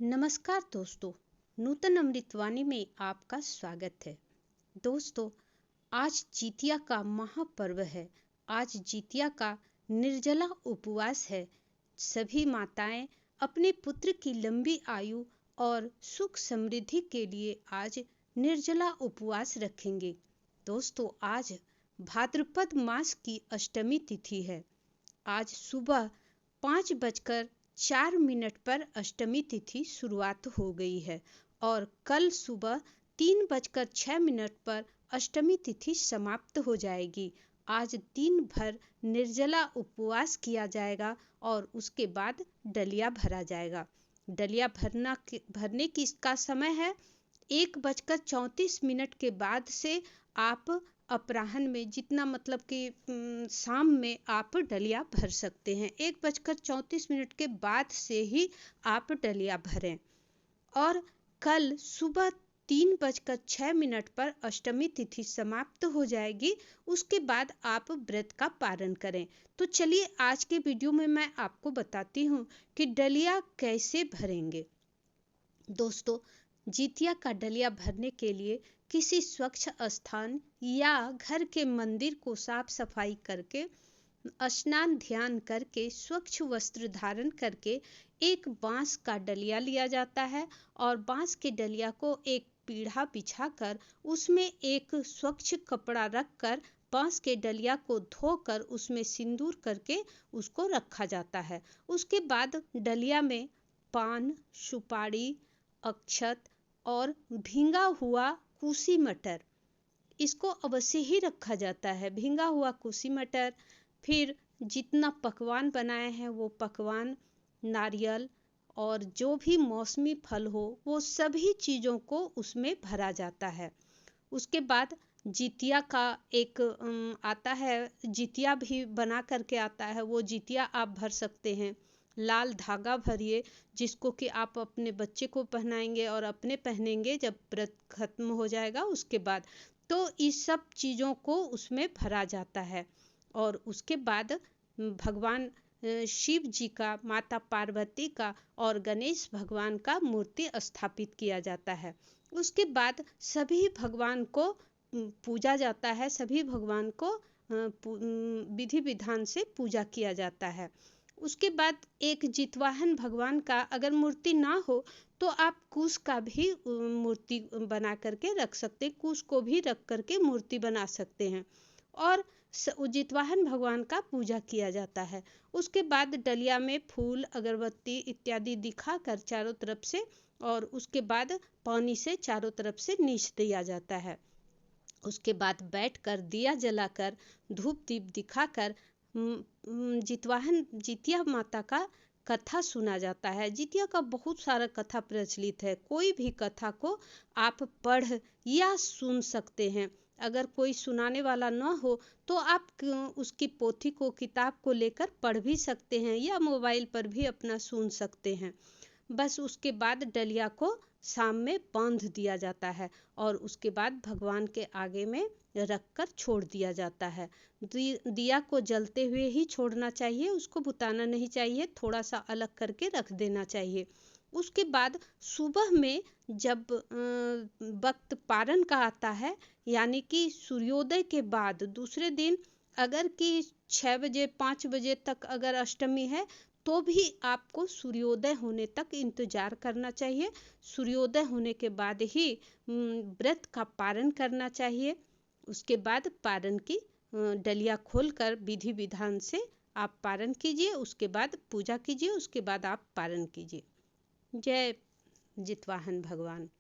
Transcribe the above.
नमस्कार दोस्तों, नूतन अमृतवाणी में आपका स्वागत है। दोस्तों, आज जितिया का महापर्व है। आज जितिया का निर्जला उपवास है। सभी माताएं अपने पुत्र की लंबी आयु और सुख समृद्धि के लिए आज निर्जला उपवास रखेंगे। दोस्तों, आज भाद्रपद मास की अष्टमी तिथि है। आज सुबह 5:04 पर अष्टमी तिथि शुरुआत हो गई है और कल सुबह 3:06 पर अष्टमी तिथि समाप्त हो जाएगी। आज दिन भर निर्जला उपवास किया जाएगा और उसके बाद डलिया भरा जाएगा। डलिया भरने की इसका समय है 1:34 के बाद से आप अपराह्न में जितना मतलब कि शाम में आप डलिया भर सकते हैं। 1:34 के बाद से ही आप डलिया भरें और कल सुबह 3:06 पर अष्टमी तिथि समाप्त हो जाएगी। उसके बाद आप व्रत का पारण करें। तो चलिए आज के वीडियो में मैं आपको बताती हूँ कि डलिया कैसे भरेंगे। दोस्तों, जितिया का डलिया भरने के लिए किसी स्वच्छ स्थान या घर के मंदिर को साफ सफाई करके, स्नान ध्यान करके, स्वच्छ वस्त्र धारण करके एक बांस का डलिया लिया जाता है और बांस के डलिया को एक पीढ़ा बिछाकर उसमें एक स्वच्छ कपड़ा रखकर बांस के डलिया को धोकर उसमें सिंदूर करके उसको रखा जाता है। उसके बाद डलिया में पान, सुपारी, अक्षत और भींगा हुआ कुशी मटर इसको अवश्य ही रखा जाता है। भींगा हुआ कुशी मटर, फिर जितना पकवान बनाए हैं वो पकवान, नारियल और जो भी मौसमी फल हो वो सभी चीज़ों को उसमें भरा जाता है। उसके बाद जितिया का एक आता है, जितिया भी बना करके आता है। वो जितिया आप भर सकते हैं। लाल धागा भरिए जिसको कि आप अपने बच्चे को पहनाएंगे और अपने पहनेंगे जब व्रत खत्म हो जाएगा उसके बाद। तो इस सब चीज़ों को उसमें भरा जाता है और उसके बाद भगवान शिव जी का, माता पार्वती का और गणेश भगवान का मूर्ति स्थापित किया जाता है। उसके बाद सभी भगवान को पूजा जाता है। सभी भगवान को विधि विधान से पूजा किया जाता है। उसके बाद एक जितवाहन भगवान का अगर मूर्ति ना हो तो आप कुश का भी मूर्ति बना करके रख सकते हैं। कुश को भी रख करके मूर्ति बना सकते हैं और जितवाहन भगवान का पूजा किया जाता है। उसके बाद डलिया में फूल, अगरबत्ती इत्यादि दिखाकर चारों तरफ से और उसके बाद पानी से चारों तरफ से नीच दिया जाता है। उसके बाद बैठकर दिया जलाकर धूप दीप दिखाकर जितिया माता का कथा सुना जाता है। जितिया का बहुत सारा कथा प्रचलित है। कोई भी कथा को आप पढ़ या सुन सकते हैं। अगर कोई सुनाने वाला न हो तो आप उसकी पोथी को, किताब को लेकर पढ़ भी सकते हैं या मोबाइल पर भी अपना सुन सकते हैं। बस उसके बाद डलिया को शाम में बांध दिया जाता है और उसके बाद भगवान के आगे में रखकर छोड़ दिया जाता है। दिया को जलते हुए ही छोड़ना चाहिए, उसको बुताना नहीं चाहिए, थोड़ा सा अलग करके रख देना चाहिए। उसके बाद सुबह में जब वक्त पारण का आता है, यानी कि सूर्योदय के बाद दूसरे दिन, अगर कि 6 बजे 5 बजे तक अगर अष्टमी है तो भी आपको सूर्योदय होने तक इंतजार करना चाहिए। सूर्योदय होने के बाद ही व्रत का पारण करना चाहिए। उसके बाद पारण की डलिया खोलकर विधि विधान से आप पारण कीजिए। उसके बाद पूजा कीजिए। उसके बाद आप पारण कीजिए। जय जितवाहन भगवान।